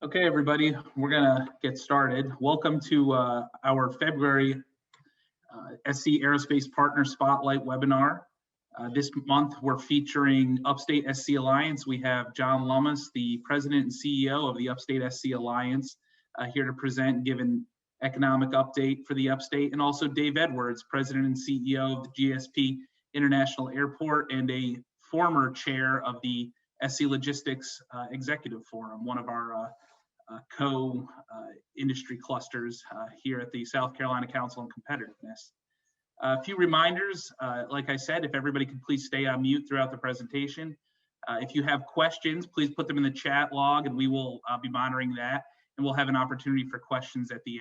Okay, everybody, we're gonna get started. Welcome to our February SC Aerospace Partner Spotlight webinar. This month, we're featuring Upstate SC Alliance. We have John Lummis, the President and CEO of the Upstate SC Alliance, here to present and give an economic update for the Upstate, and also Dave Edwards, President and CEO of the GSP International Airport and a former chair of the SC Logistics Executive Forum, one of our co-industry clusters here at the South Carolina Council on Competitiveness. A few reminders, like I said, if everybody could please stay on mute throughout the presentation. If you have questions, please put them in the chat log and we will be monitoring that, and we'll have an opportunity for questions at the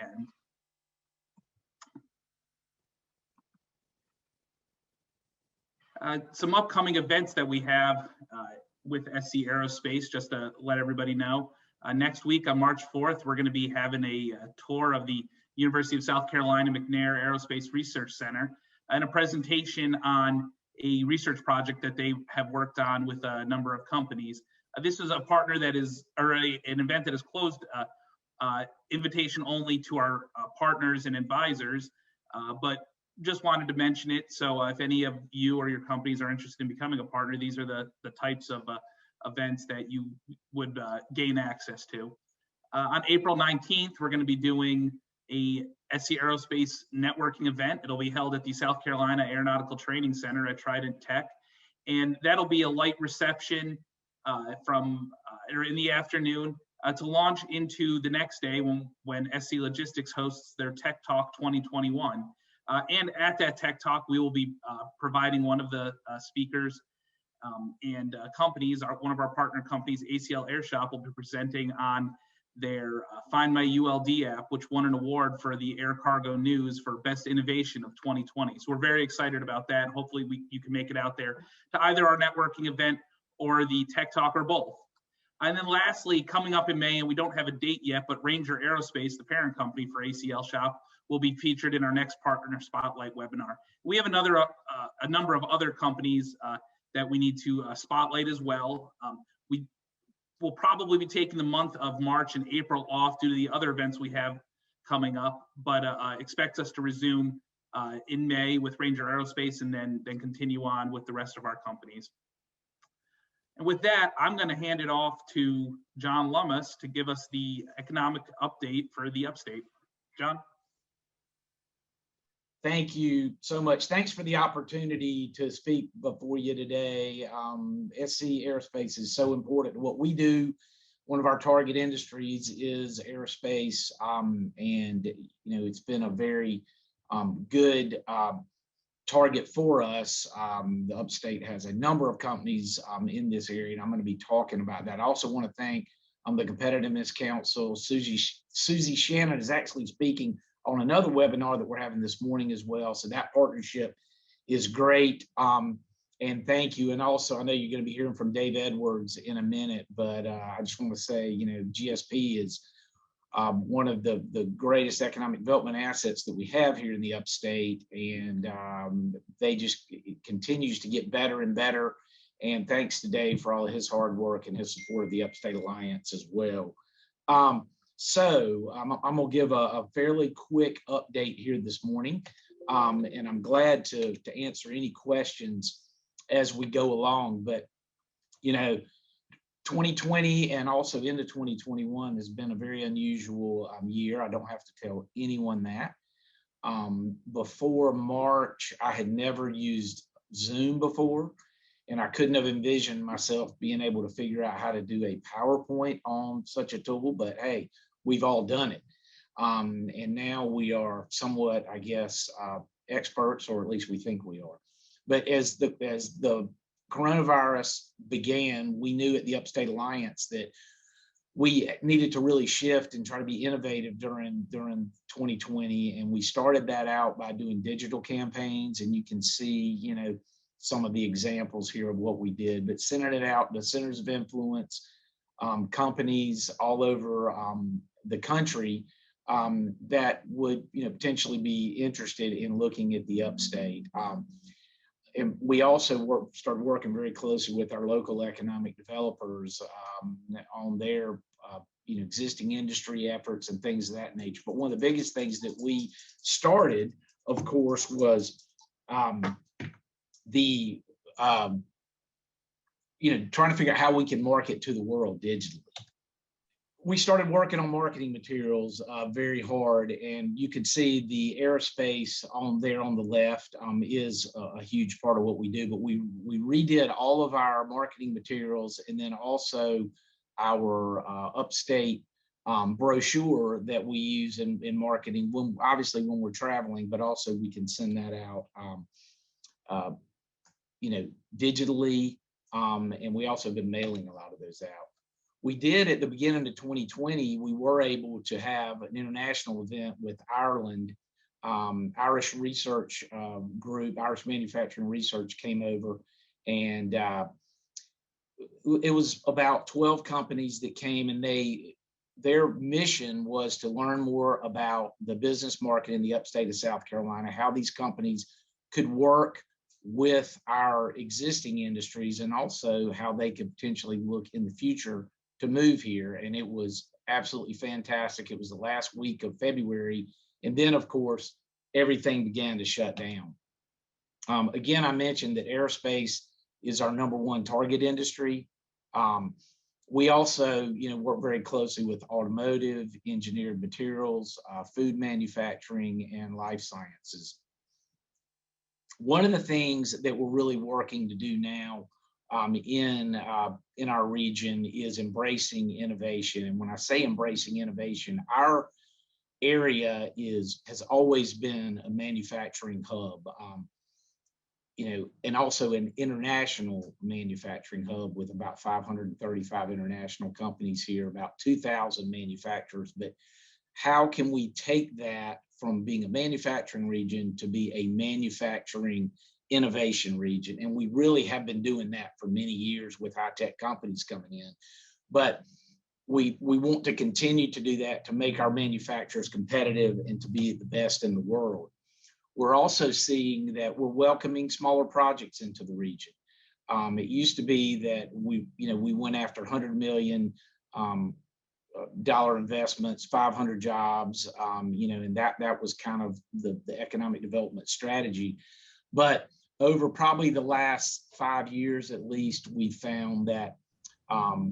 end. Some upcoming events that we have with SC Aerospace, just to let everybody know. Next week on March 4th, we're going to be having a tour of the University of South Carolina McNair Aerospace Research Center and a presentation on a research project that they have worked on with a number of companies. This is a partner that is already an event that is closed, invitation only to our partners and advisors, but just wanted to mention it. So if any of you or your companies are interested in becoming a partner, these are the types of events that you would gain access to. On April 19th, we're going to be doing a SC Aerospace networking event. It'll be held at the South Carolina Aeronautical Training Center at Trident Tech. And that'll be a light reception or in the afternoon to launch into the next day when SC Logistics hosts their Tech Talk 2021. And at that Tech Talk, we will be providing one of the speakers and companies. One of our partner companies, ACL Airshop, will be presenting on their Find My ULD app, which won an award for the Air Cargo News for Best Innovation of 2020. So we're very excited about that. Hopefully you can make it out there to either our networking event or the Tech Talk or both. And then lastly, coming up in May, and we don't have a date yet, but Ranger Aerospace, the parent company for ACL Shop, will be featured in our next Partner Spotlight webinar. We have a number of other companies that we need to spotlight as well. We will probably be taking the month of March and April off due to the other events we have coming up, but expect us to resume in May with Ranger Aerospace and then continue on with the rest of our companies. And with that, I'm going to hand it off to John Lummis to give us the economic update for the Upstate. John? Thank you so much. Thanks for the opportunity to speak before you today. SC Aerospace is so important to what we do. One of our target industries is aerospace, and it's been a very good target for us. The Upstate has a number of companies in this area, and I'm going to be talking about that. I also want to thank the Competitiveness Council. Susie Shannon is actually speaking on another webinar that we're having this morning as well. So that partnership is great. And thank you. And also, I know you're going to be hearing from Dave Edwards in a minute, but I just want to say, GSP is one of the greatest economic development assets that we have here in the Upstate. And it continues to get better and better. And thanks to Dave for all of his hard work and his support of the Upstate Alliance as well. So I'm going to give a fairly quick update here this morning, and I'm glad to answer any questions as we go along. But, 2020 and also into 2021 has been a very unusual year. I don't have to tell anyone that. Before March, I had never used Zoom before, and I couldn't have envisioned myself being able to figure out how to do a PowerPoint on such a tool, but hey, we've all done it. And now we are somewhat, I guess, experts, or at least we think we are. But as the coronavirus began, we knew at the Upstate Alliance that we needed to really shift and try to be innovative during 2020. And we started that out by doing digital campaigns. And you can see, some of the examples here of what we did, but sending it out to centers of influence, companies all over the country that would potentially be interested in looking at the Upstate. And we also started working very closely with our local economic developers on their existing industry efforts and things of that nature. But one of the biggest things that we started, of course, was trying to figure out how we can market to the world digitally. We started working on marketing materials very hard, and you can see the aerospace on there on the left is a huge part of what we do. But we redid all of our marketing materials, and then also our Upstate brochure that we use in marketing, obviously when we're traveling, but also we can send that out digitally, and we also have been mailing a lot of those out. We did at the beginning of 2020, we were able to have an international event with Ireland. Irish research group, Irish Manufacturing Research came over, and it was about 12 companies that came, and their mission was to learn more about the business market in the upstate of South Carolina, how these companies could work with our existing industries, and also how they could potentially look in the future to move here. And it was absolutely fantastic. It was the last week of February. And then, of course, everything began to shut down. Again, I mentioned that aerospace is our #1 target industry. We also, work very closely with automotive, engineered materials, food manufacturing, and life sciences. One of the things that we're really working to do now in our region is embracing innovation. And when I say embracing innovation, our area has always been a manufacturing hub, and also an international manufacturing hub with about 535 international companies here, about 2,000 manufacturers. But how can we take that from being a manufacturing region to be a manufacturing innovation region? And we really have been doing that for many years with high-tech companies coming in. But we want to continue to do that to make our manufacturers competitive and to be the best in the world. We're also seeing that we're welcoming smaller projects into the region. It used to be that we went after $100 million dollar investments, 500 jobs, and that was kind of the economic development strategy. But over probably the last 5 years at least, we found that a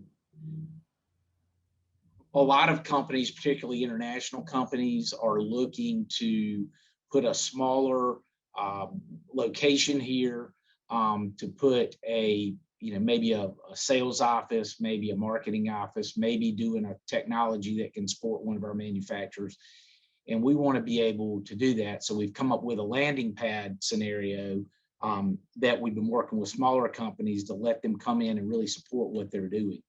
lot of companies, particularly international companies, are looking to put a smaller location here, to put maybe a sales office, maybe a marketing office, maybe doing a technology that can support one of our manufacturers. And we want to be able to do that. So we've come up with a landing pad scenario that we've been working with smaller companies to let them come in and really support what they're doing.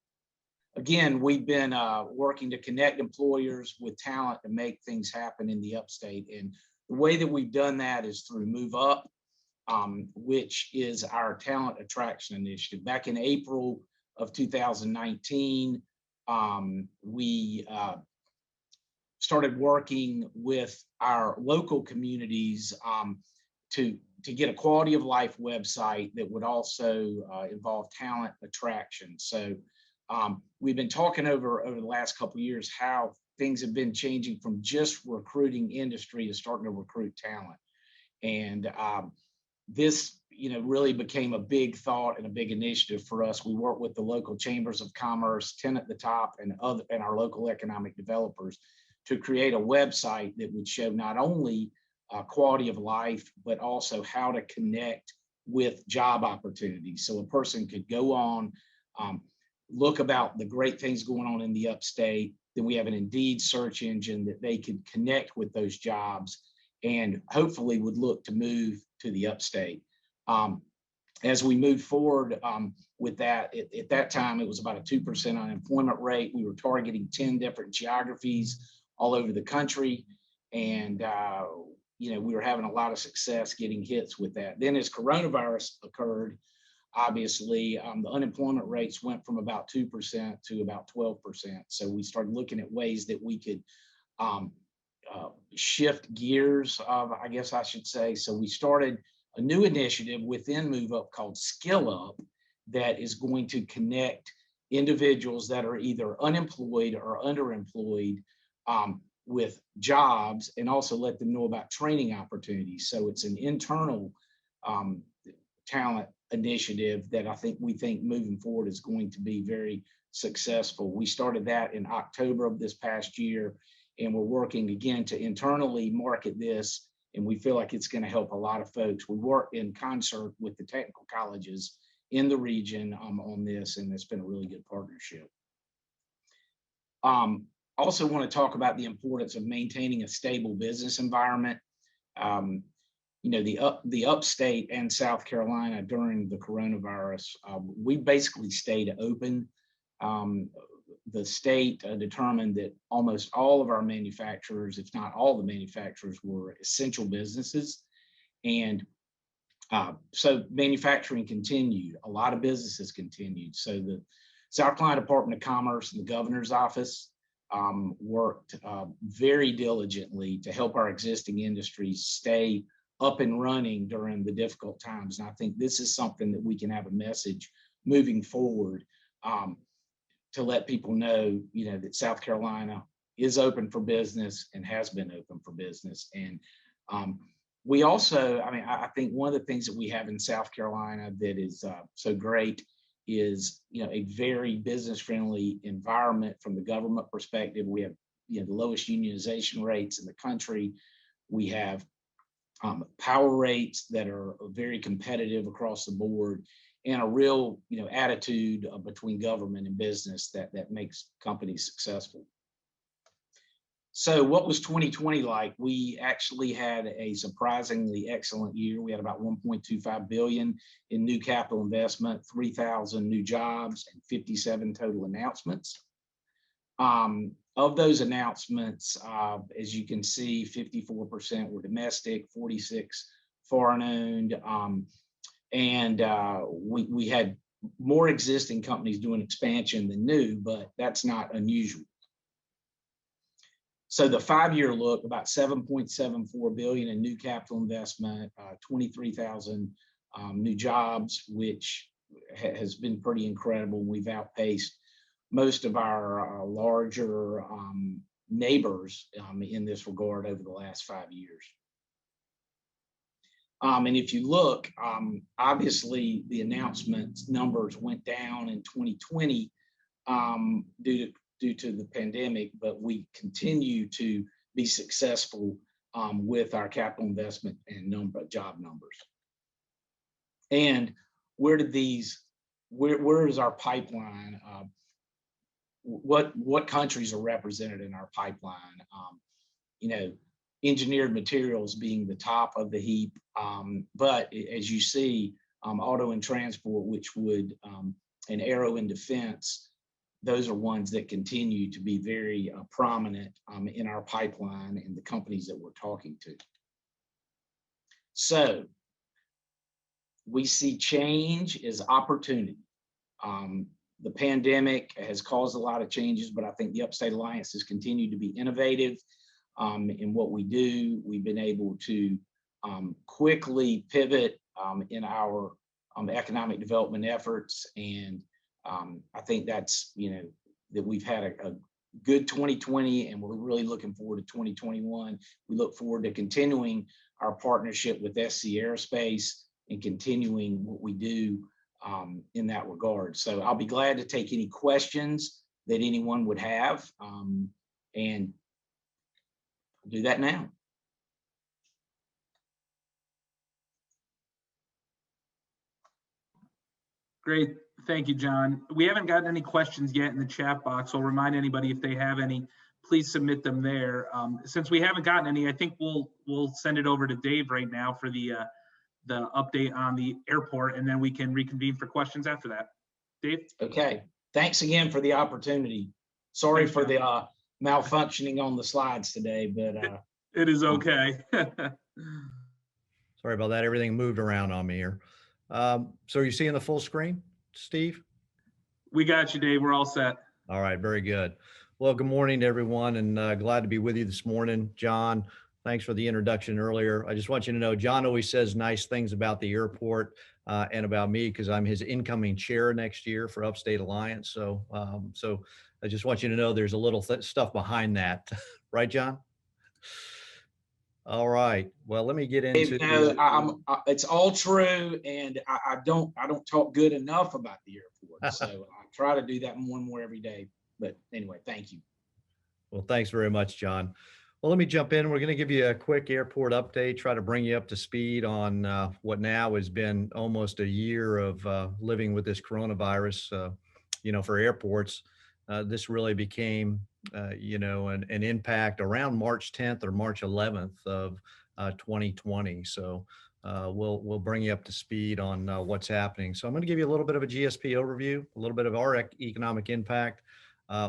Again, we've been working to connect employers with talent to make things happen in the upstate. And the way that we've done that is through Move Up, which is our talent attraction initiative. Back in April of 2019, we started working with our local communities to get a quality of life website that would also involve talent attraction. So we've been talking over the last couple of years how things have been changing from just recruiting industry to starting to recruit talent. And this, really became a big thought and a big initiative for us. We work with the local chambers of commerce, 10 at the top, and our local economic developers to create a website that would show not only quality of life, but also how to connect with job opportunities. So a person could go on, look about the great things going on in the upstate. Then we have an Indeed search engine that they could connect with those jobs and hopefully would look to move to the upstate. As we moved forward with that, at that time, it was about a 2% unemployment rate. We were targeting 10 different geographies all over the country. And, we were having a lot of success getting hits with that. Then as coronavirus occurred, obviously, the unemployment rates went from about 2% to about 12%. So we started looking at ways that we could shift gears, I guess I should say. So we started a new initiative within Move Up called Skill Up that is going to connect individuals that are either unemployed or underemployed with jobs, and also let them know about training opportunities. So it's an internal talent initiative that we think moving forward is going to be very successful. We started that in October of this past year, and we're working again to internally market this, and we feel like it's going to help a lot of folks. We work in concert with the technical colleges in the region on this, and it's been a really good partnership. Also want to talk about the importance of maintaining a stable business environment. You know, the Upstate and South Carolina during the coronavirus, we basically stayed open. The state determined that almost all of our manufacturers, if not all the manufacturers, were essential businesses. And so manufacturing continued, a lot of businesses continued. So the South Carolina Department of Commerce and the governor's office worked very diligently to help our existing industries stay up and running during the difficult times. And I think this is something that we can have a message moving forward to let people know, you know, that South Carolina is open for business and has been open for business. And we also, I mean, I think one of the things that we have in South Carolina that is so great is, you know, a very business-friendly environment from the government perspective. We have, you know, the lowest unionization rates in the country. We have power rates that are very competitive across the board, and a real, you know, attitude between government and business that makes companies successful. So what was 2020 like? We actually had a surprisingly excellent year. We had about 1.25 billion in new capital investment, 3,000 new jobs, and 57 total announcements. Of those announcements, as you can see, 54% were domestic, 46 foreign owned, and we had more existing companies doing expansion than new, but that's not unusual. So the 5-year look, about 7.74 billion in new capital investment, 23,000 new jobs, which has been pretty incredible. We've outpaced most of our larger neighbors in this regard over the last 5 years. And if you look, obviously the announcements numbers went down in 2020 due to the pandemic, but we continue to be successful with our capital investment and job numbers. And where is our pipeline? What countries are represented in our pipeline? You know, engineered materials being the top of the heap, but as you see, auto and transport, which would, and aero and defense, those are ones that continue to be very prominent in our pipeline and the companies that we're talking to. So we see change as opportunity. The pandemic has caused a lot of changes, but I think the Upstate Alliance has continued to be innovative in what we do. We've been able to quickly pivot in our economic development efforts, and I think that's, you know, that we've had a good 2020, and we're really looking forward to 2021. We look forward to continuing our partnership with SC Aerospace and continuing what we do in that regard. So I'll be glad to take any questions that anyone would have, and do that now. Great. Thank you, John. We haven't gotten any questions yet in the chat box. I'll remind anybody if they have any, please submit them there. Since we haven't gotten any, I think we'll send it over to Dave right now for the update on the airport, and then we can reconvene for questions after that. Dave? Okay. Thanks again for the opportunity. Sorry for the malfunctioning on the slides today, but it is okay. Sorry about that. Everything moved around on me here. So are you seeing the full screen, Steve? We got you, Dave. We're all set. All right. Very good. Well, good morning to everyone, and glad to be with you this morning. John, thanks for the introduction earlier. I just want you to know, John always says nice things about the airport. and about me because I'm his incoming chair next year for Upstate Alliance. So I just want you to know there's a little stuff behind that, right, John? All right. Well, let me get into. No, it's all true, and I don't talk good enough about the airport, so I try to do that more and more every day. But anyway, thank you. Well, thanks very much, John. Well, let me jump in. We're going to give you a quick airport update, try to bring you up to speed on what now has been almost a year of living with this coronavirus. For airports, this really became, an impact around March 10th or March 11th of 2020. So we'll bring you up to speed on what's happening. So I'm going to give you a little bit of a GSP overview, a little bit of our economic impact,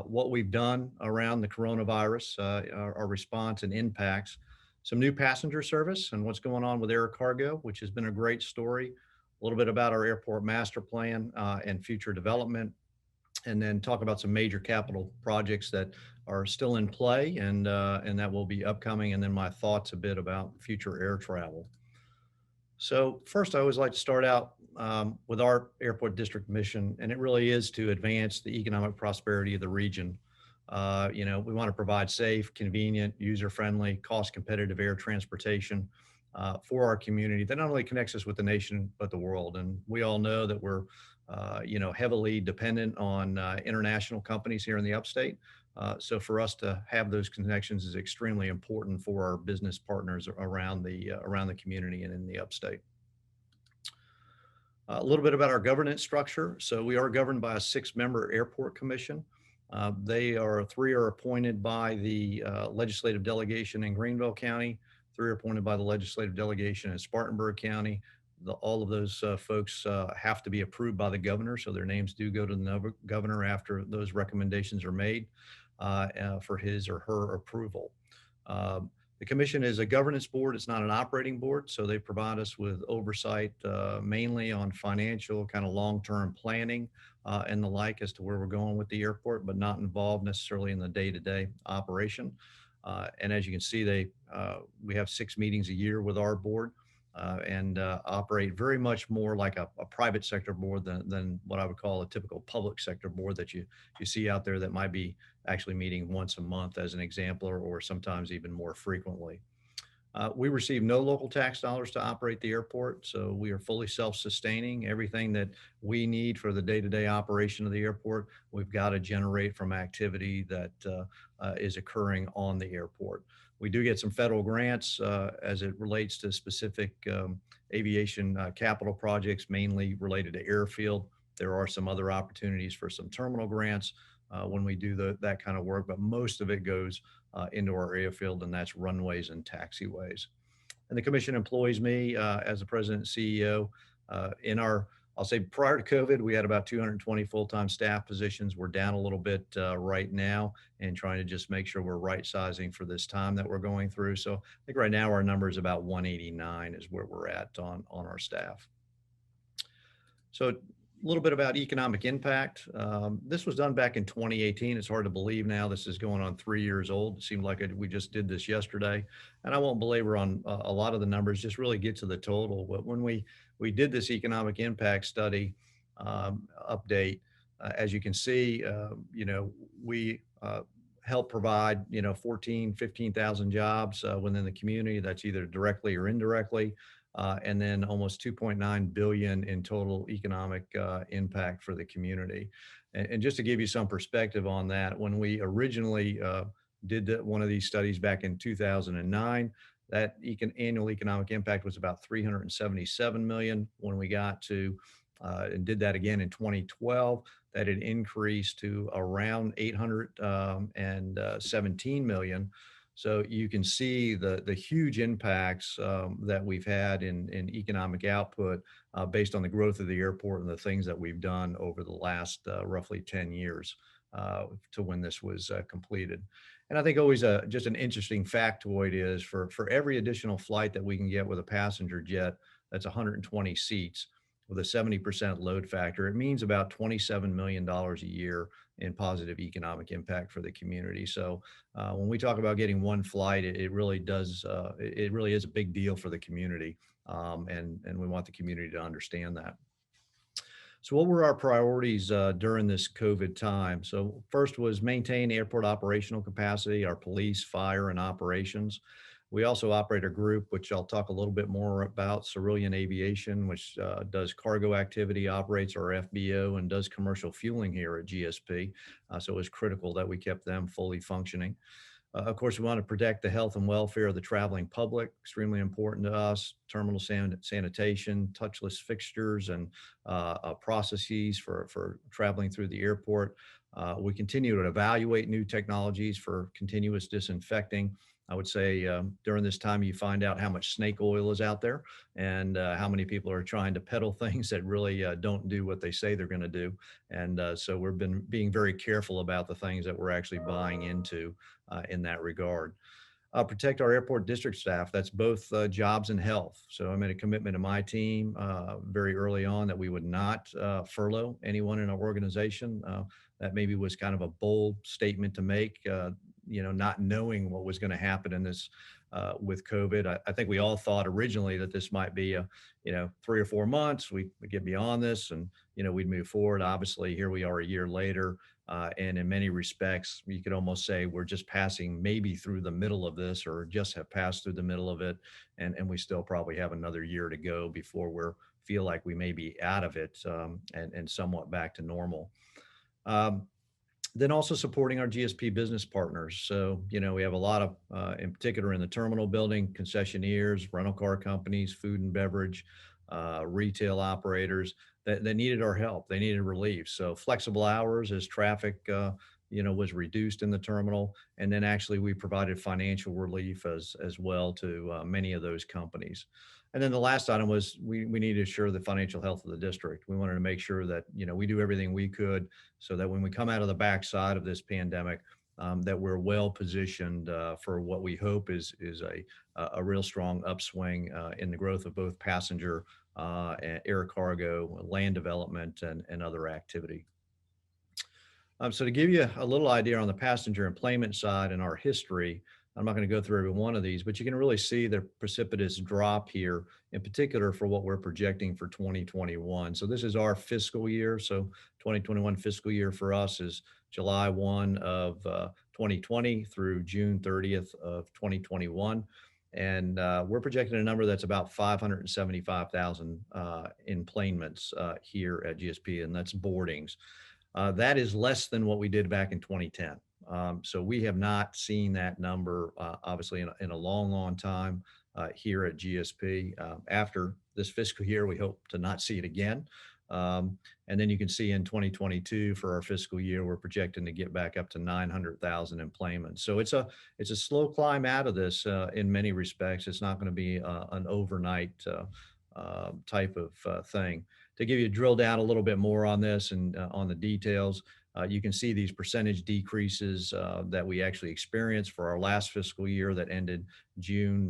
what we've done around the coronavirus, our response and impacts, some new passenger service and what's going on with air cargo, which has been a great story, a little bit about our airport master plan and future development, and then talk about some major capital projects that are still in play and that will be upcoming, and then my thoughts a bit about future air travel. So first, I always like to start out with our airport district mission, and it really is to advance the economic prosperity of the region. We want to provide safe, convenient, user-friendly, cost-competitive air transportation for our community that not only connects us with the nation, but the world. And we all know that we're, heavily dependent on international companies here in the Upstate. So for us to have those connections is extremely important for our business partners around the community and in the Upstate. A little bit about our governance structure. So we are governed by a 6-member airport commission. Three are appointed by the legislative delegation in Greenville County, 3 are appointed by the legislative delegation in Spartanburg County. All of those folks have to be approved by the governor, so their names do go to the governor after those recommendations are made for his or her approval. The commission is a governance board. It's not an operating board, so they provide us with oversight mainly on financial kind of long-term planning and the like as to where we're going with the airport, but not involved necessarily in the day-to-day operation. And as you can see, we have 6 meetings a year with our board. And operate very much more like a private sector board than what I would call a typical public sector board that you see out there that might be actually meeting once a month as an example, or sometimes even more frequently. We receive no local tax dollars to operate the airport, so we are fully self-sustaining. Everything that we need for the day-to-day operation of the airport, we've got to generate from activity that is occurring on the airport. We do get some federal grants as it relates to specific aviation capital projects, mainly related to airfield. There are some other opportunities for some terminal grants when we do that kind of work, but most of it goes into our airfield, and that's runways and taxiways. And the commission employs me as the president and CEO I'll say prior to COVID, we had about 220 full-time staff positions. We're down a little bit right now and trying to just make sure we're right sizing for this time that we're going through. So I think right now our number is about 189 is where we're at on our staff. So a little bit about economic impact. This was done back in 2018. It's hard to believe now. This is going on 3 years old. It seemed like we just did this yesterday. And I won't belabor on a lot of the numbers, just really get to the total. But when we did this economic impact study update, as you can see, we help provide, 15,000 jobs within the community. That's either directly or indirectly. And then almost 2.9 billion in total economic impact for the community. And just to give you some perspective on that, when we originally did one of these studies back in 2009, that annual economic impact was about 377 million. When we got to and did that again in 2012, that had increased to around 817 million. So you can see the huge impacts that we've had in economic output based on the growth of the airport and the things that we've done over the last roughly 10 years to when this was completed. And I think always just an interesting factoid is for every additional flight that we can get with a passenger jet, that's 120 seats. with a 70% load factor, it means about $27 million a year in positive economic impact for the community. So when we talk about getting one flight, it really does, it really is a big deal for the community. And we want the community to understand that. So what were our priorities during this COVID time? So first was maintain airport operational capacity, our police, fire, and operations. We also operate a group, which I'll talk a little bit more about, Cerulean Aviation, which does cargo activity, operates our FBO, and does commercial fueling here at GSP. So it was critical that we kept them fully functioning. Of course, we want to protect the health and welfare of the traveling public, extremely important to us. Terminal sanitation, touchless fixtures, and processes for traveling through the airport. We continue to evaluate new technologies for continuous disinfecting. I would say during this time, you find out how much snake oil is out there and how many people are trying to peddle things that really don't do what they say they're going to do. And so we've been being very careful about the things that we're actually buying into in that regard. Protect our airport district staff. That's both jobs and health. So I made a commitment to my team very early on that we would not furlough anyone in our organization. That maybe was kind of a bold statement to make, not knowing what was going to happen in this with COVID. I think we all thought originally that this might be 3 or 4 months. We get beyond this and, we'd move forward. Obviously, here we are a year later. And in many respects, you could almost say we're just passing maybe through the middle of this or just have passed through the middle of it. And we still probably have another year to go before we feel like we may be out of it and somewhat back to normal. Then also supporting our GSP business partners. So, we have a lot of, in particular in the terminal building, concessionaires, rental car companies, food and beverage, retail operators that needed our help. They needed relief. So flexible hours as traffic, was reduced in the terminal. And then actually we provided financial relief as well to many of those companies. And then the last item was we need to assure the financial health of the district. We wanted to make sure that, we do everything we could so that when we come out of the backside of this pandemic, that we're well positioned for what we hope is a real strong upswing in the growth of both passenger, air cargo, land development, and other activity. So to give you a little idea on the passenger employment side and our history, I'm not going to go through every one of these, but you can really see the precipitous drop here, in particular for what we're projecting for 2021. So this is our fiscal year. So 2021 fiscal year for us is July 1 of 2020 through June 30th of 2021. And we're projecting a number that's about 575,000 enplanements here at GSP, and that's boardings. That is less than what we did back in 2010. So we have not seen that number, obviously, in a long, long time here at GSP. After this fiscal year, we hope to not see it again. And then you can see in 2022 for our fiscal year, we're projecting to get back up to 900,000 enplanements. So it's a slow climb out of this in many respects. It's not going to be an overnight type of thing. To give you drill down a little bit more on this and on the details, you can see these percentage decreases that we actually experienced for our last fiscal year that ended June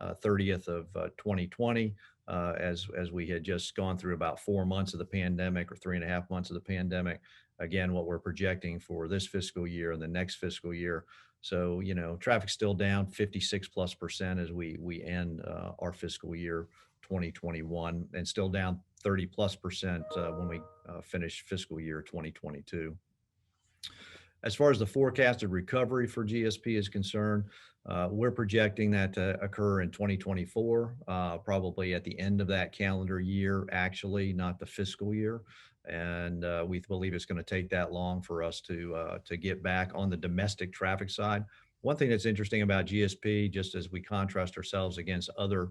30th of 2020, as we had just gone through about 4 months of the pandemic or 3.5 months of the pandemic. Again, what we're projecting for this fiscal year and the next fiscal year. So, traffic's still down 56+% as we end our fiscal year 2021, and still down 30+% when we finish fiscal year 2022. As far as the forecasted recovery for GSP is concerned, we're projecting that to occur in 2024, probably at the end of that calendar year, actually, not the fiscal year. And we believe it's going to take that long for us to get back on the domestic traffic side. One thing that's interesting about GSP, just as we contrast ourselves against other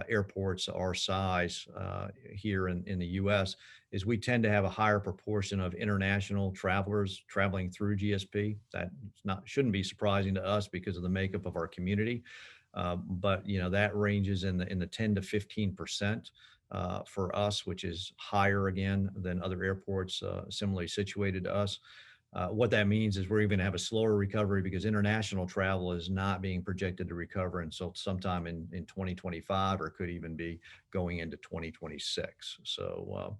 airports our size here in the U.S., is we tend to have a higher proportion of international travelers traveling through GSP. That shouldn't be surprising to us because of the makeup of our community, but that ranges in the 10 to 15% for us, which is higher again than other airports similarly situated to us. What that means is we're even going to have a slower recovery because international travel is not being projected to recover until sometime in 2025, or could even be going into 2026. So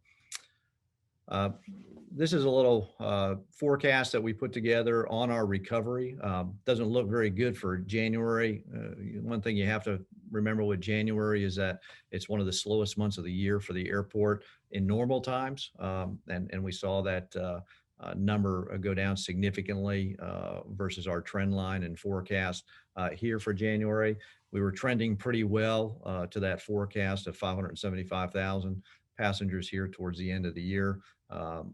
this is a little forecast that we put together on our recovery. Doesn't look very good for January. One thing you have to remember with January is that it's one of the slowest months of the year for the airport in normal times. And we saw that number go down significantly versus our trend line and forecast here for January. We were trending pretty well to that forecast of 575,000 passengers here towards the end of the year.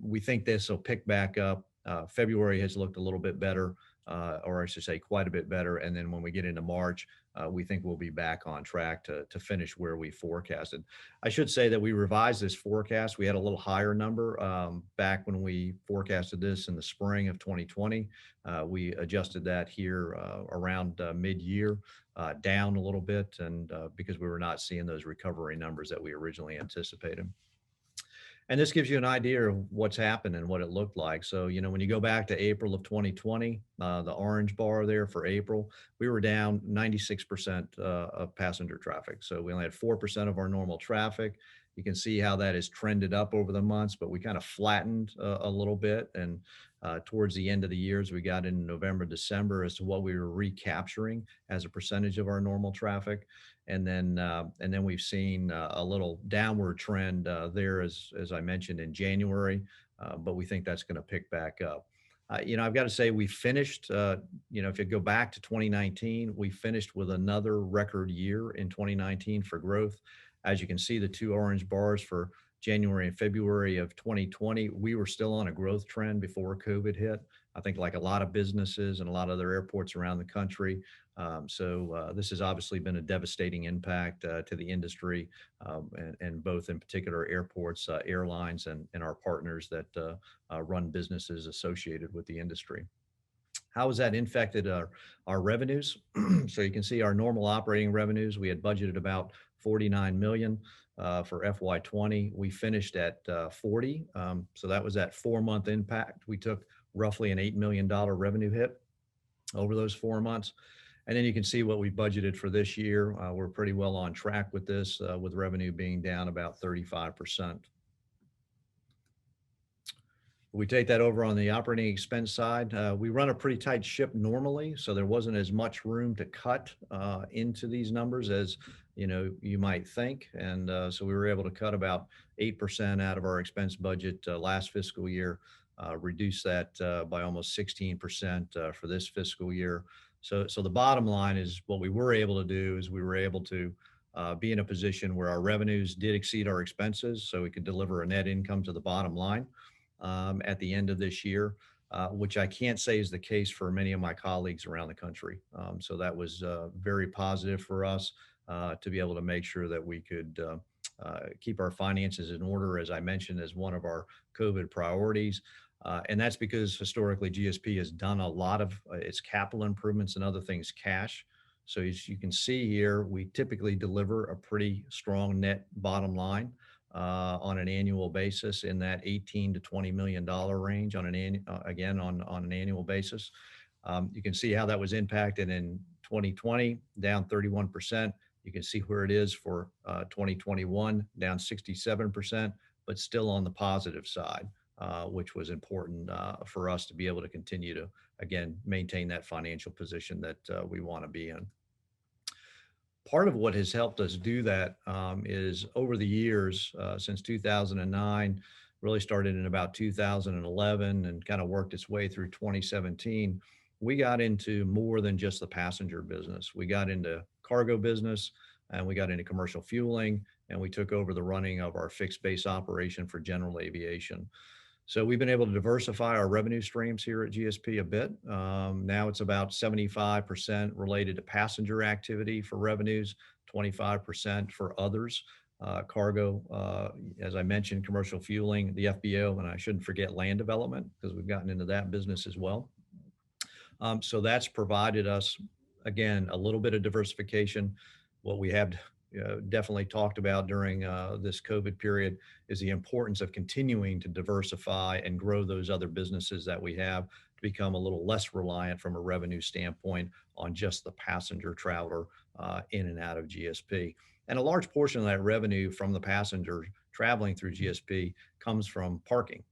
We think this will pick back up. February has looked a little bit better, or I should say quite a bit better. And then when we get into March, we think we'll be back on track to finish where we forecasted. I should say that we revised this forecast. We had a little higher number back when we forecasted this in the spring of 2020. We adjusted that here around mid-year, down a little bit, and because we were not seeing those recovery numbers that we originally anticipated. And this gives you an idea of what's happened and what it looked like. So, you know, when you go back to April of 2020, the orange bar there for April, we were down 96% of passenger traffic. So we only had 4% of our normal traffic. You can see how that has trended up over the months, but we kind of flattened a little bit. And towards the end of the year, as we got into November, December, as to what we were recapturing as a percentage of our normal traffic. And then we've seen a little downward trend there, as I mentioned, in January, but we think that's going to pick back up. You know, I've got to say we finished, you know, if you go back to 2019, we finished with another record year in 2019 for growth. As you can see, the two orange bars for January and February of 2020, we were still on a growth trend before COVID hit. I think like a lot of businesses and a lot of other airports around the country. So this has obviously been a devastating impact to the industry, and both in particular airports, airlines, and our partners that run businesses associated with the industry. How has that infected our revenues? So you can see our normal operating revenues. We had budgeted about 49 million for FY20. We finished at 40. So that was that 4-month impact. We took roughly an $8 million revenue hit over those 4 months. And then you can see what we budgeted for this year. We're pretty well on track with this, with revenue being down about 35%. We take that over on the operating expense side. We run a pretty tight ship normally, so there wasn't as much room to cut into these numbers as you might think. And so we were able to cut about 8% out of our expense budget last fiscal year, reduce that by almost 16% for this fiscal year. So the bottom line is what we were able to do is we were able to be in a position where our revenues did exceed our expenses, so we could deliver a net income to the bottom line at the end of this year, which I can't say is the case for many of my colleagues around the country. So that was very positive for us to be able to make sure that we could keep our finances in order, as I mentioned, as one of our COVID priorities. And that's because historically GSP has done a lot of its capital improvements and other things cash. So as you can see here, we typically deliver a pretty strong net bottom line on an annual basis in that $18 to $20 million range on an annual basis. You can see how that was impacted in 2020, down 31%. You can see where it is for 2021, down 67%, but still on the positive side, which was important for us to be able to continue to, again, maintain that financial position that we want to be in. Part of what has helped us do that is over the years, since 2009, really started in about 2011 and kind of worked its way through 2017, we got into more than just the passenger business. We got into cargo business, and we got into commercial fueling, and we took over the running of our fixed base operation for general aviation. So we've been able to diversify our revenue streams here at GSP a bit. Now it's about 75% related to passenger activity for revenues, 25% for others, cargo, as I mentioned, commercial fueling, the FBO, and I shouldn't forget land development because we've gotten into that business as well. So that's provided us, again, a little bit of diversification. What we have definitely talked about during this COVID period is the importance of continuing to diversify and grow those other businesses that we have to become a little less reliant from a revenue standpoint on just the passenger traveler in and out of GSP. And a large portion of that revenue from the passengers traveling through GSP comes from parking.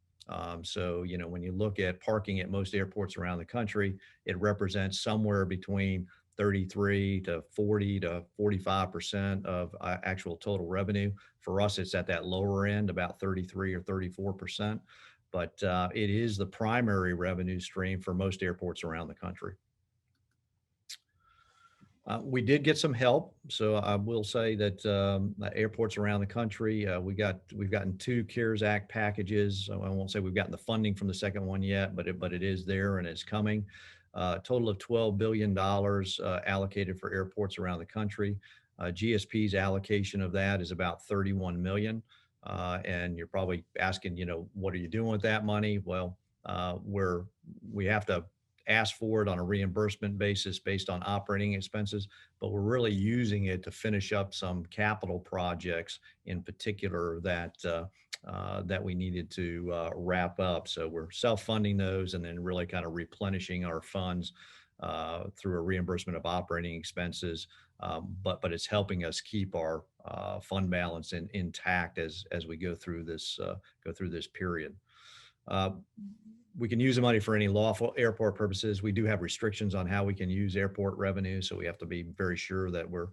So, when you look at parking at most airports around the country, it represents somewhere between 33 to 40 to 45% of actual total revenue. For us, it's at that lower end, about 33 or 34%. But it is the primary revenue stream for most airports around the country. We did get some help. So I will say that airports around the country, we've gotten 2 CARES Act packages. So I won't say we've gotten the funding from the second one yet, but it is there and it's coming. Total of $12 billion allocated for airports around the country. GSP's allocation of that is about 31 million. And you're probably asking, what are you doing with that money? Well, we have to ask for it on a reimbursement basis based on operating expenses, but we're really using it to finish up some capital projects in particular that we needed to wrap up. So we're self-funding those and then really kind of replenishing our funds through a reimbursement of operating expenses. But it's helping us keep our fund balance intact as we go through this period. We can use the money for any lawful airport purposes. We do have restrictions on how we can use airport revenue, so we have to be very sure that we're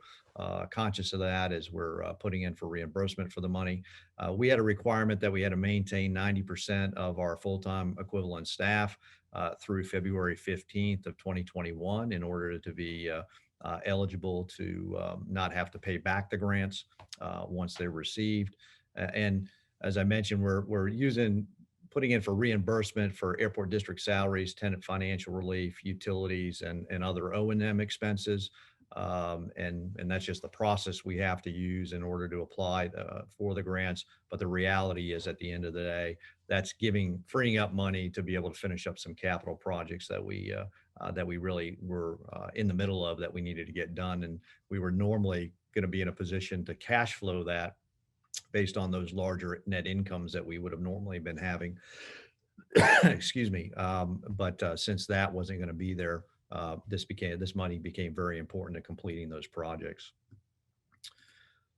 conscious of that as we're putting in for reimbursement for the money. We had a requirement that we had to maintain 90% of our full-time equivalent staff through February 15th of 2021 in order to be eligible to not have to pay back the grants once they're received. And as I mentioned, we're putting in for reimbursement for airport district salaries, tenant financial relief, utilities, and other O&M expenses. And that's just the process we have to use in order to apply for the grants. But the reality is, at the end of the day, that's freeing up money to be able to finish up some capital projects that we really were in the middle of that we needed to get done. And we were normally going to be in a position to cash flow that based on those larger net incomes that we would have normally been having. Excuse me. But since that wasn't going to be there, this money became very important to completing those projects.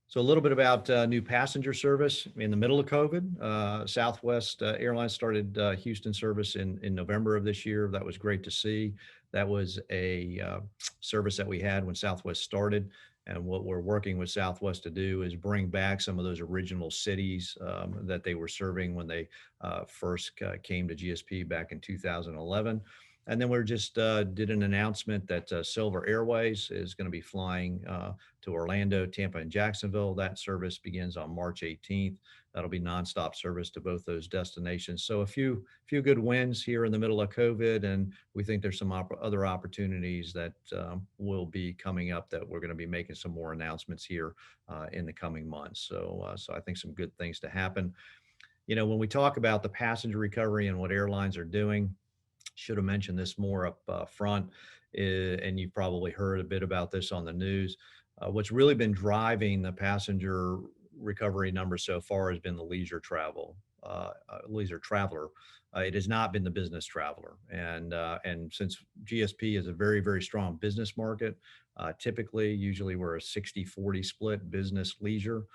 So a little bit about new passenger service. In the middle of COVID, Southwest Airlines started Houston service in November of this year. That was great to see. That was a service that we had when Southwest started. And what we're working with Southwest to do is bring back some of those original cities that they were serving when they first came to GSP back in 2011. And then we just did an announcement that Silver Airways is going to be flying to Orlando, Tampa, and Jacksonville. That service begins on March 18th. That'll be nonstop service to both those destinations. So a few good wins here in the middle of COVID, and we think there's some other opportunities that will be coming up that we're going to be making some more announcements here in the coming months. So I think some good things to happen. When we talk about the passenger recovery and what airlines are doing, should have mentioned this more up front, and you've probably heard a bit about this on the news. What's really been driving the passenger recovery numbers so far has been the leisure traveler. It has not been the business traveler. And since GSP is a very, very strong business market, usually we're a 60-40 split business leisure.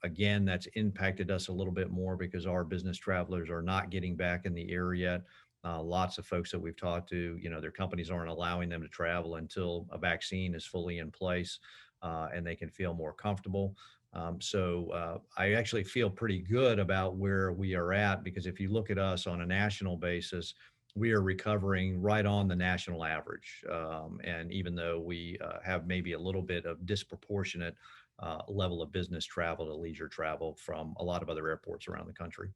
Again, that's impacted us a little bit more because our business travelers are not getting back in the air yet. Lots of folks that we've talked to, their companies aren't allowing them to travel until a vaccine is fully in place and they can feel more comfortable. So I actually feel pretty good about where we are at, because if you look at us on a national basis, we are recovering right on the national average. And even though we have maybe a little bit of disproportionate level of business travel to leisure travel from a lot of other airports around the country.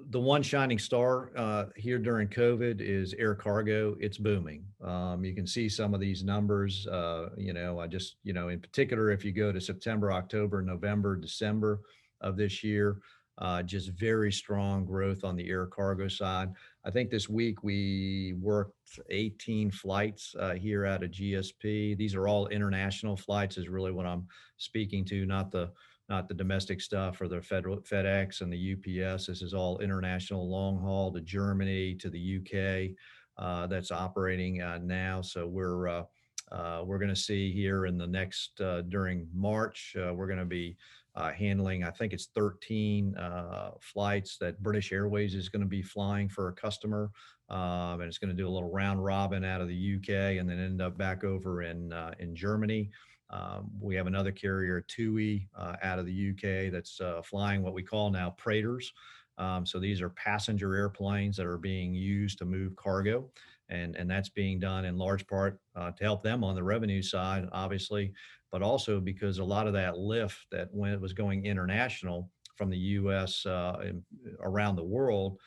The one shining star here during COVID is air cargo. It's booming. You can see some of these numbers, in particular, if you go to September, October, November, December of this year, Just very strong growth on the air cargo side. I think this week we worked 18 flights here out of GSP. These are all international flights is really what I'm speaking to, not the domestic stuff or the federal FedEx and the UPS. This is all international long haul to Germany, to the UK, that's operating now. So we're going to see here in the next during March, we're going to be handling, I think it's 13 flights that British Airways is going to be flying for a customer. And it's going to do a little round robin out of the UK and then end up back over in Germany. We have another carrier, TUI, out of the UK that's flying what we call now Praetors. So these are passenger airplanes that are being used to move cargo. And that's being done in large part to help them on the revenue side, obviously, but also because a lot of that lift that when it was going international from the US around the world,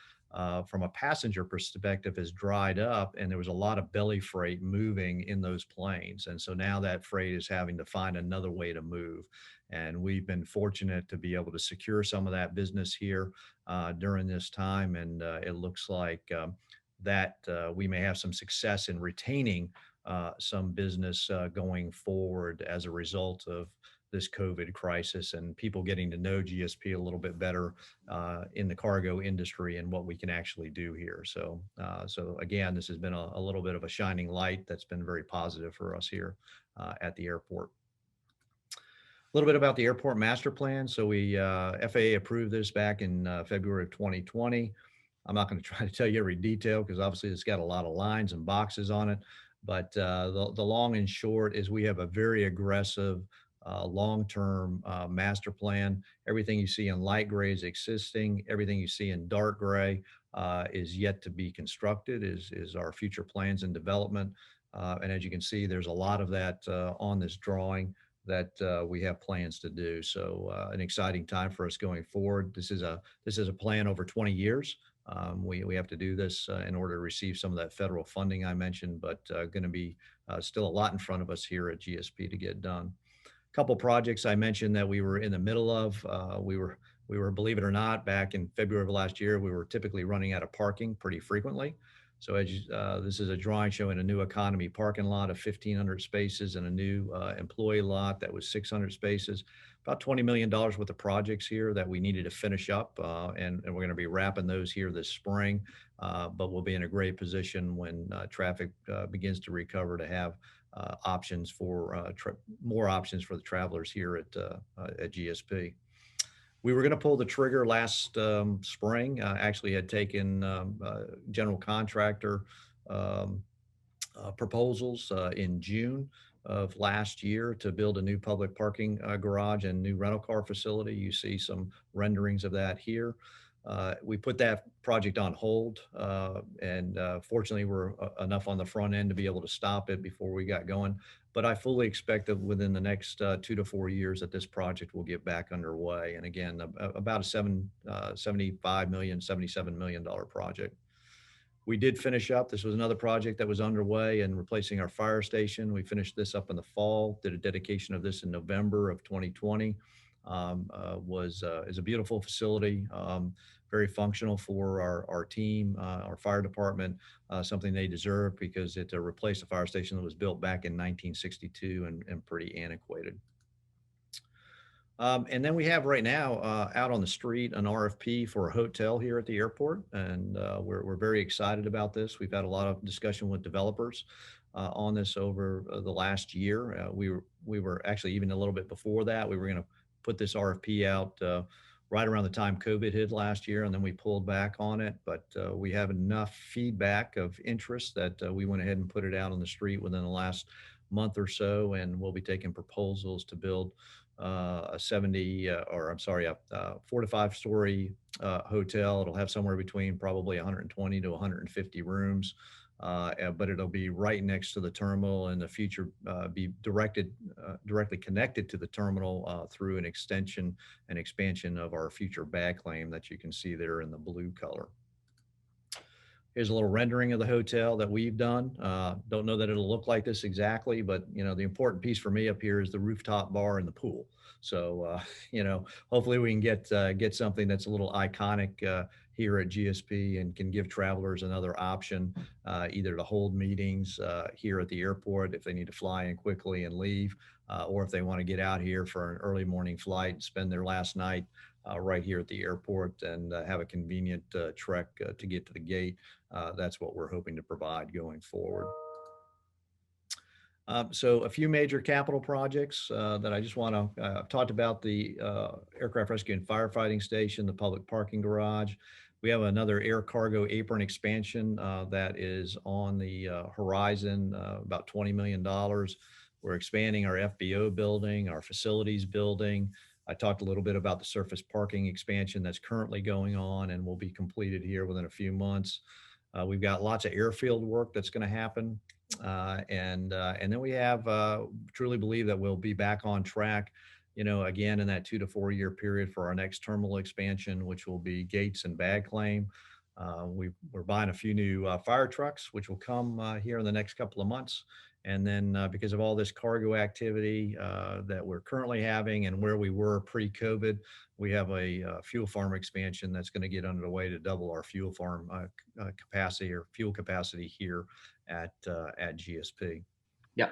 from a passenger perspective has dried up, and there was a lot of belly freight moving in those planes. And so now that freight is having to find another way to move. And we've been fortunate to be able to secure some of that business here during this time. And it looks like that we may have some success in retaining some business going forward as a result of this COVID crisis and people getting to know GSP a little bit better in the cargo industry and what we can actually do here. So, so again, this has been a little bit of a shining light that's been very positive for us here at the airport. A little bit about the airport master plan. So we FAA approved this back in February of 2020. I'm not going to try to tell you every detail because obviously it's got a lot of lines and boxes on it. But the long and short is we have a very aggressive long-term master plan. Everything you see in light gray is existing. Everything you see in dark gray is yet to be constructed, is our future plans and development. And as you can see, there's a lot of that on this drawing that we have plans to do. So an exciting time for us going forward. This is a plan over 20 years. We have to do this in order to receive some of that federal funding I mentioned, but going to be still a lot in front of us here at GSP to get done. A couple projects I mentioned that we were in the middle of. We were, believe it or not, back in February of last year, we were typically running out of parking pretty frequently. So as this is a drawing showing a new economy parking lot of 1,500 spaces and a new employee lot that was 600 spaces. About $20 million worth of projects here that we needed to finish up, and we're going to be wrapping those here this spring. But we'll be in a great position when traffic begins to recover to have options for more options for the travelers here at GSP. We were going to pull the trigger last spring. Actually had taken general contractor proposals in June of last year to build a new public parking garage and new rental car facility. You see some renderings of that here. We put that project on hold, and fortunately we're enough on the front end to be able to stop it before we got going. But I fully expect that within the next 2 to 4 years that this project will get back underway. And again, about a $75 million, $77 million project. We did finish up. This was another project that was underway and replacing our fire station. We finished this up in the fall, did a dedication of this in November of 2020. Is a beautiful facility, very functional for our team, our fire department, something they deserve because it replaced a fire station that was built back in 1962 and pretty antiquated. And then we have right now out on the street an RFP for a hotel here at the airport, and we're very excited about this. We've had a lot of discussion with developers on this over the last year. We were actually even a little bit before that. We were going to put this RFP out right around the time COVID hit last year, and then we pulled back on it. But we have enough feedback of interest that we went ahead and put it out on the street within the last month or so, and we'll be taking proposals to build a 4 to 5 story hotel. It'll have somewhere between probably 120 to 150 rooms, but it'll be right next to the terminal, and in the future be directly connected to the terminal through an extension and expansion of our future bag claim that you can see there in the blue color. Here's a little rendering of the hotel that we've done. Don't know that it'll look like this exactly, but the important piece for me up here is the rooftop bar and the pool. So, hopefully we can get something that's a little iconic here at GSP and can give travelers another option, either to hold meetings here at the airport if they need to fly in quickly and leave, or if they want to get out here for an early morning flight and spend their last night right here at the airport and have a convenient trek to get to the gate. That's what we're hoping to provide going forward. So a few major capital projects that I just want to, I've talked about the aircraft rescue and firefighting station, the public parking garage. We have another air cargo apron expansion that is on the horizon, about $20 million. We're expanding our FBO building, our facilities building. I talked a little bit about the surface parking expansion that's currently going on and will be completed here within a few months. We've got lots of airfield work that's going to happen. And then we have truly believe that we'll be back on track, again, in that 2 to 4 year period for our next terminal expansion, which will be gates and bag claim. We're buying a few new fire trucks, which will come here in the next couple of months. And then because of all this cargo activity that we're currently having and where we were pre-COVID, we have a fuel farm expansion that's going to get underway to double our fuel farm capacity or fuel capacity here at GSP. Yeah.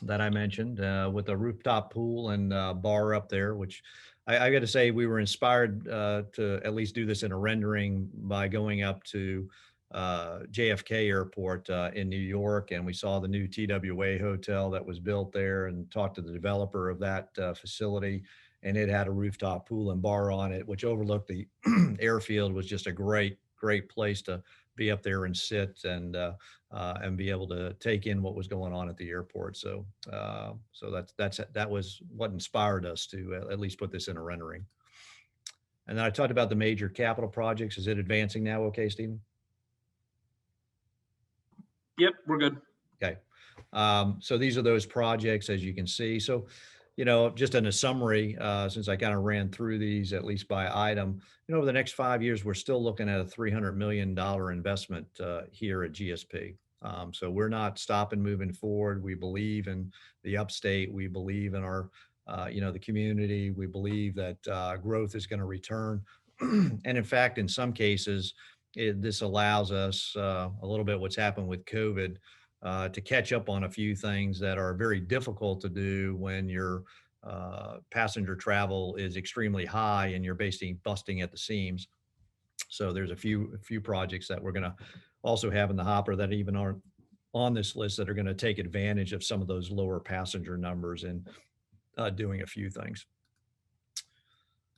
That I mentioned with a rooftop pool and bar up there, which I got to say we were inspired to at least do this in a rendering by going up to JFK Airport in New York, and we saw the new TWA hotel that was built there and talked to the developer of that facility, and it had a rooftop pool and bar on it, which overlooked the airfield. Was just a great place to be up there and sit and be able to take in what was going on at the airport. So that was what inspired us to at least put this in a rendering. And then I talked about the major capital projects. Is it advancing now? Okay, Stephen? Yep, we're good. Okay. So these are those projects, as you can see. So, just in a summary, since I kind of ran through these at least by item, over the next 5 years, we're still looking at a $300 million investment here at GSP. So we're not stopping moving forward. We believe in the Upstate. We believe in our, the community. We believe that growth is going to return. And in fact, in some cases, this allows us a little bit what's happened with COVID to catch up on a few things that are very difficult to do when your passenger travel is extremely high and you're basically busting at the seams. So there's a few projects that we're going to also have in the hopper that even aren't on this list that are going to take advantage of some of those lower passenger numbers and doing a few things.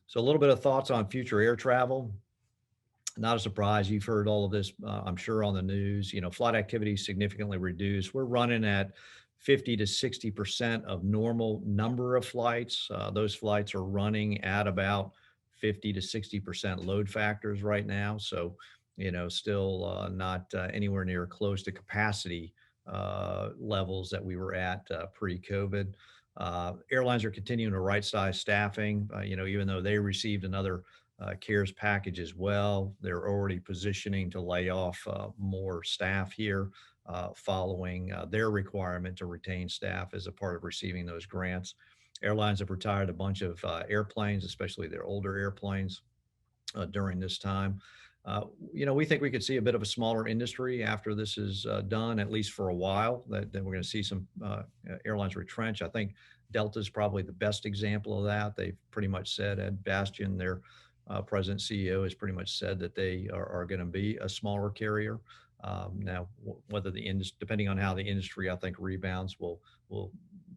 So a little bit of thoughts on future air travel. Not a surprise. You've heard all of this, I'm sure, on the news. Flight activity significantly reduced. We're running at 50 to 60% of normal number of flights. Those flights are running at about 50 to 60% load factors right now. So, still not anywhere near close to capacity levels that we were at pre-COVID. Airlines are continuing to right-size staffing, even though they received another CARES package as well. They're already positioning to lay off more staff here following their requirement to retain staff as a part of receiving those grants. Airlines have retired a bunch of airplanes, especially their older airplanes during this time. We think we could see a bit of a smaller industry after this is done, at least for a while, that we're going to see some airlines retrench. I think Delta is probably the best example of that. They've pretty much said, Ed Bastian, their president CEO, has pretty much said that they are going to be a smaller carrier. Now, whether depending on how the industry, I think, rebounds will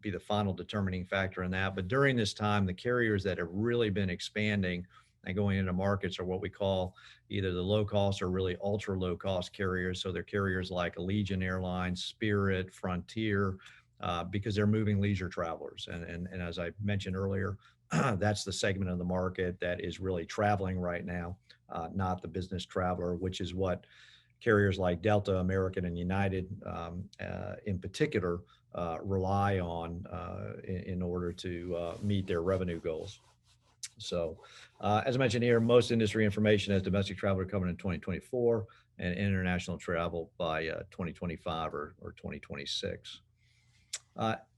be the final determining factor in that. But during this time, the carriers that have really been expanding and going into markets are what we call either the low cost or really ultra low cost carriers. So they're carriers like Allegiant Airlines, Spirit, Frontier, because they're moving leisure travelers. And as I mentioned earlier, that's the segment of the market that is really traveling right now, not the business traveler, which is what carriers like Delta, American, and United in particular rely on in order to meet their revenue goals. So as I mentioned here, most industry information has domestic travel recovering in 2024 and international travel by 2025 or 2026.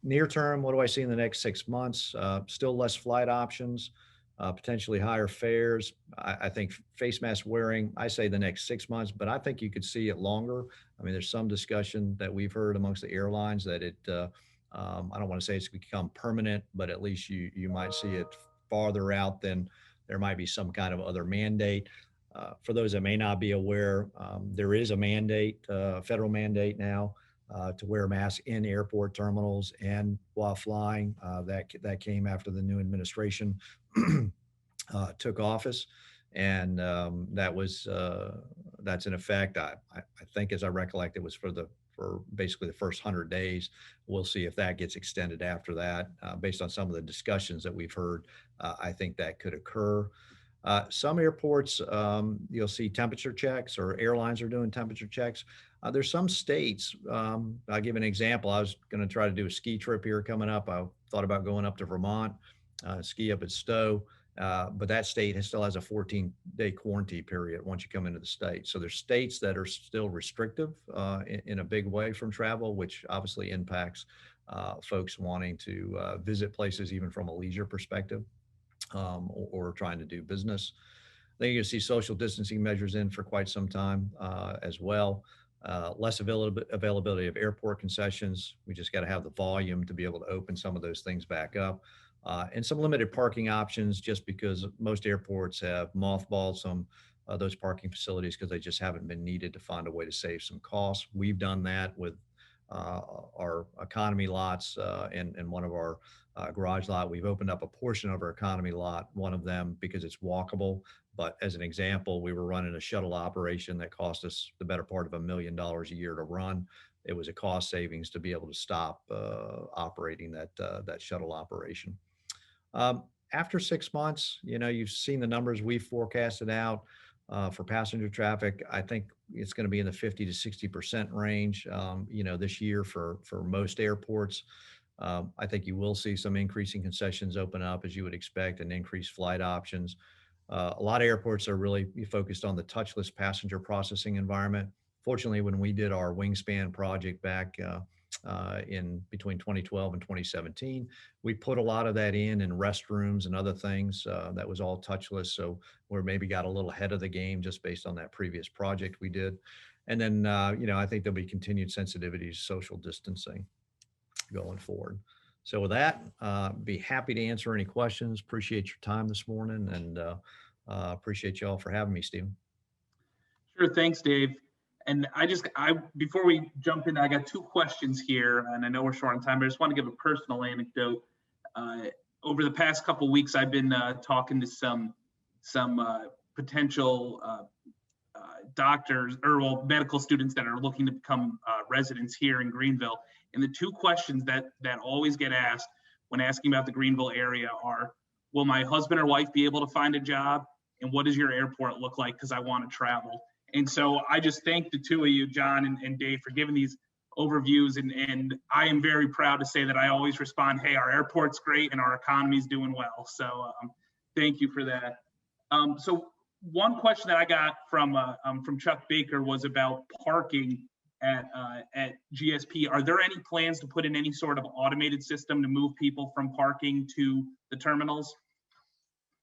Near term, what do I see in the next 6 months? Still less flight options, potentially higher fares. I think face mask wearing, I say the next 6 months, but I think you could see it longer. I mean, there's some discussion that we've heard amongst the airlines that I don't want to say it's become permanent, but at least you might see it farther out than there might be some kind of other mandate. For those that may not be aware, there is a mandate, federal mandate now, to wear a mask in airport terminals and while flying. That came after the new administration took office, and that's in effect. I think, as I recollect, it was for basically the first 100 days. We'll see if that gets extended after that. Based on some of the discussions that we've heard, I think that could occur. Some airports, you'll see temperature checks, or airlines are doing temperature checks. There's some states, I'll give an example. I was going to try to do a ski trip here coming up. I thought about going up to Vermont, ski up at Stowe, but that state still has a 14-day quarantine period once you come into the state. So there's states that are still restrictive in a big way from travel, which obviously impacts folks wanting to visit places even from a leisure perspective. Or trying to do business. I think you'll see social distancing measures in for quite some time as well. Less availability of airport concessions. We just got to have the volume to be able to open some of those things back up. And some limited parking options, just because most airports have mothballed some of those parking facilities because they just haven't been needed to find a way to save some costs. We've done that with our economy lots and one of our garage lot. We've opened up a portion of our economy lot, one of them because it's walkable. But as an example, we were running a shuttle operation that cost us the better part of $1 million a year to run. It was a cost savings to be able to stop operating that shuttle operation. After 6 months, you've seen the numbers we've forecasted out for passenger traffic. I think it's going to be in the 50 to 60% range, this year for most airports. I think you will see some increasing concessions open up, as you would expect, and increased flight options. A lot of airports are really focused on the touchless passenger processing environment. Fortunately, when we did our Wingspan project back in between 2012 and 2017, we put a lot of that in restrooms and other things that was all touchless. So we maybe got a little ahead of the game just based on that previous project we did. And then, I think there'll be continued sensitivity to social distancing going forward. So with that, be happy to answer any questions. Appreciate your time this morning, and appreciate you all for having me, Stephen. Sure. Thanks, Dave. And before we jump in, I got 2 questions here, and I know we're short on time, but I just want to give a personal anecdote. Over the past couple of weeks, I've been talking to some potential doctors or medical students that are looking to become residents here in Greenville. And the 2 questions that always get asked when asking about the Greenville area are, will my husband or wife be able to find a job? And what does your airport look like? Because I want to travel. And so I just thank the 2 of you, John and Dave, for giving these overviews. And I am very proud to say that I always respond, hey, our airport's great and our economy's doing well. So thank you for that. So one question that I got from Chuck Baker was about parking at GSP. Are there any plans to put in any sort of automated system to move people from parking to the terminals?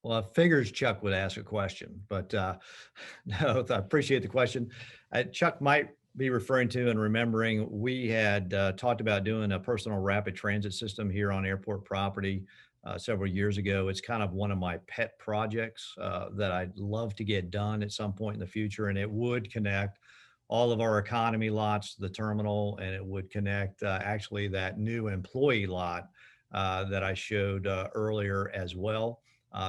Well, I figures Chuck would ask a question, but no, I appreciate the question. Chuck might be referring to and remembering we had talked about doing a personal rapid transit system here on airport property several years ago. It's kind of one of my pet projects that I'd love to get done at some point in the future, and it would connect all of our economy lots to the terminal, and it would connect actually that new employee lot that I showed earlier as well.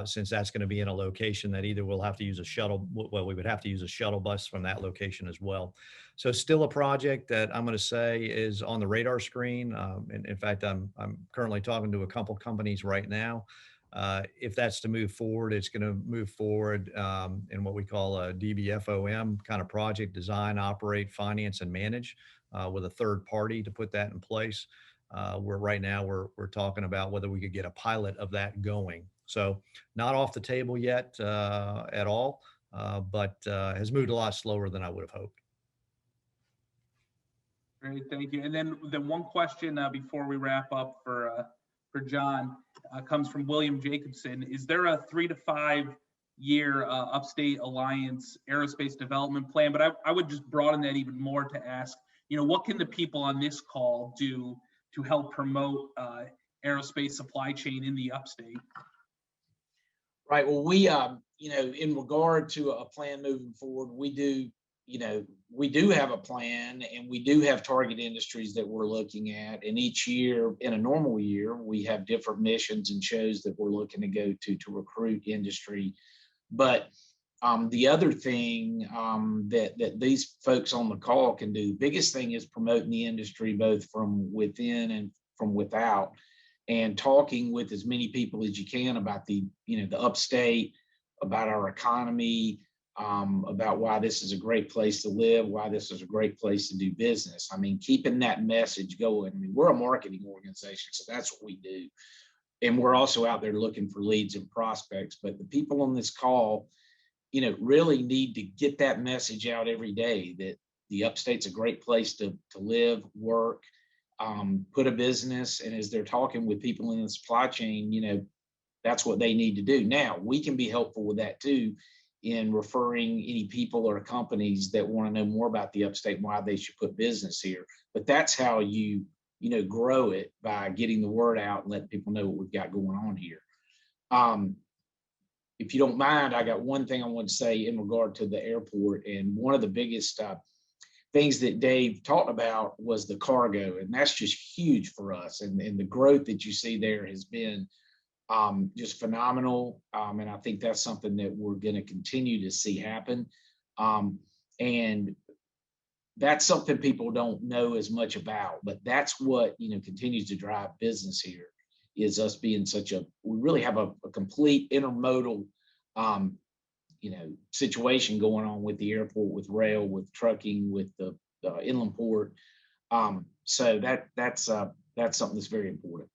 Since that's going to be in a location that either we'll have to use a shuttle, well, we would have to use a shuttle bus from that location as well. So still a project that I'm going to say is on the radar screen. And in fact, I'm currently talking to a couple companies right now. If that's to move forward, it's going to move forward in what we call a DBFOM kind of project: design, operate, finance, and manage, with a third party to put that in place. Where right now we're talking about whether we could get a pilot of that going. So not off the table yet at all, but has moved a lot slower than I would have hoped. Great, thank you. And then the one question before we wrap up for John comes from William Jacobson. Is there a 3 to 5 year Upstate Alliance aerospace development plan? But I would just broaden that even more to ask, what can the people on this call do to help promote aerospace supply chain in the Upstate? Right. Well, we, in regard to a plan moving forward, we do have a plan, and we do have target industries that we're looking at. And each year, in a normal year, we have different missions and shows that we're looking to go to recruit industry. But the other thing that these folks on the call can do, the biggest thing is promoting the industry both from within and from without, and talking with as many people as you can about the Upstate, about our economy, about why this is a great place to live, why this is a great place to do business. I mean, keeping that message going. I mean, we're a marketing organization, so that's what we do. And we're also out there looking for leads and prospects. But the people on this call, really need to get that message out every day that the Upstate's a great place to live, work, put a business. And as they're talking with people in the supply chain, that's what they need to do. Now, we can be helpful with that too, in referring any people or companies that want to know more about the Upstate and why they should put business here. But that's how you grow it, by getting the word out and letting people know what we've got going on here. If you don't mind, I got one thing I want to say in regard to the airport. And one of the biggest things that Dave talked about was the cargo, and that's just huge for us. And the growth that you see there has been just phenomenal. And I think that's something that we're going to continue to see happen. And that's something people don't know as much about, but that's what, continues to drive business here, is us being we really have a complete intermodal, situation going on with the airport, with rail, with trucking, with the inland port. So that's something that's very important.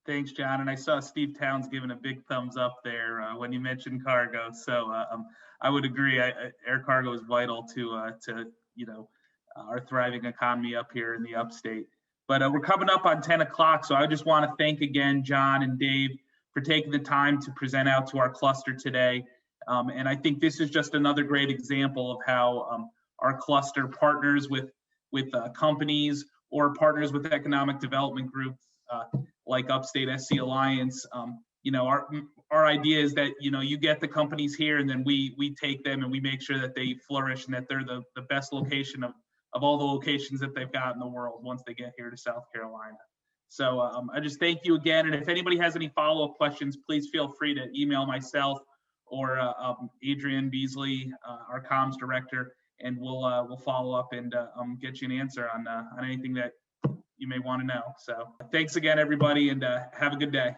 Thanks, John. And I saw Steve Towns giving a big thumbs up there when you mentioned cargo. So I would agree. Air cargo is vital to our thriving economy up here in the Upstate. But we're coming up on 10 o'clock. So I just want to thank again John and Dave for taking the time to present out to our cluster today. And I think this is just another great example of how our cluster partners with companies or partners with economic development groups like Upstate SC Alliance. Our idea is that you get the companies here, and then we take them and we make sure that they flourish and that they're the best location of all the locations that they've got in the world once they get here to South Carolina. So I just thank you again. And if anybody has any follow-up questions, please feel free to email myself or Adrian Beasley, our comms director, and we'll follow up and get you an answer on anything that you may want to know. So thanks again, everybody, and have a good day.